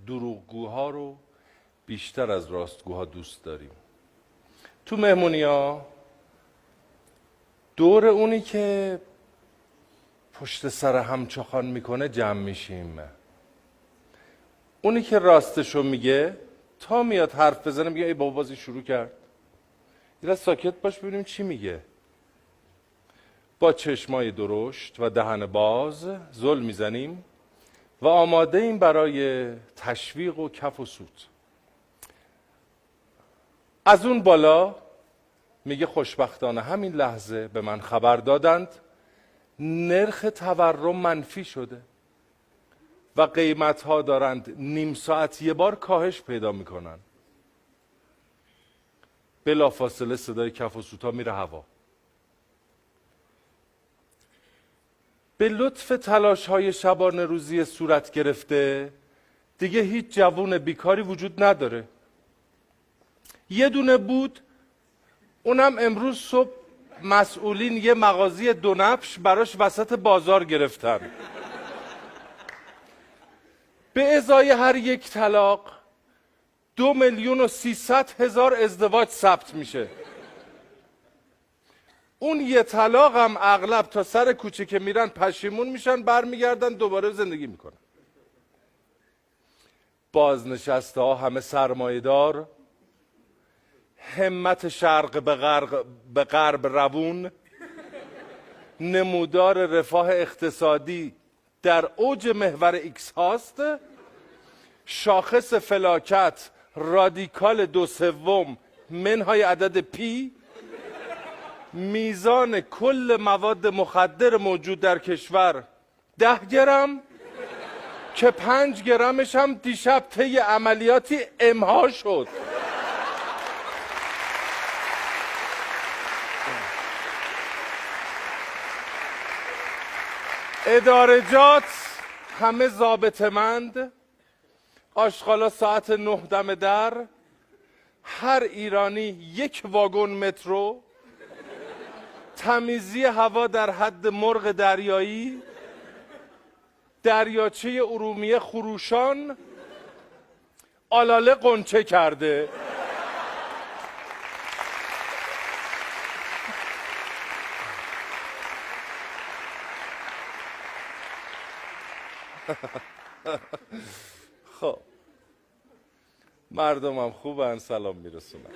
دروغگوها رو بیشتر از راستگوها دوست داریم. تو مهمونی‌ها دور اونی که پشت سر هم چخان میکنه جمع میشیم. اونی که راستشو میگه تا میاد حرف بزنه میگه ای بابا بازی شروع کرد. یه ساکت باش ببینیم چی میگه. با چشمای درشت و دهن باز زل میزنیم و آماده ایم برای تشویق و کف و سود. از اون بالا میگه خوشبختانه همین لحظه به من خبر دادند نرخ تورم منفی شده و قیمت‌ها دارند نیم ساعت یه بار کاهش پیدا میکنن. بلافاصله صدای کف و سوتا میره هوا. به لطف تلاش‌های شبانه روزی صورت گرفته دیگه هیچ جوون بیکاری وجود نداره. یه دونه بود، اونم امروز صبح مسئولین یه مغازه دونفش براش وسط بازار گرفتن. به ازای هر یک طلاق 2,300,000 ازدواج ثبت میشه. اون یه طلاق هم اغلب تا سر کوچه که میرن پشیمون میشن، برمیگردن دوباره زندگی میکنن. بازنشسته ها همه سرمایه‌دار، همت شرق به غرب روون، نمودار رفاه اقتصادی در اوج محور ایکس هاست، شاخص فلاکت رادیکال 2/3 منهای عدد پی، میزان کل مواد مخدر موجود در کشور 10 گرم که 5 گرمش هم دیشب طی عملیاتی امها شد. ادارجات همه ضابطه‌مند، آشغالا ساعت 9 دم در، هر ایرانی یک واگن مترو، تمیزی هوا در حد مرغ دریایی، دریاچه ارومیه خروشان، آلاله قنچه کرده. خب مردمم خوبن، سلام میرسونم.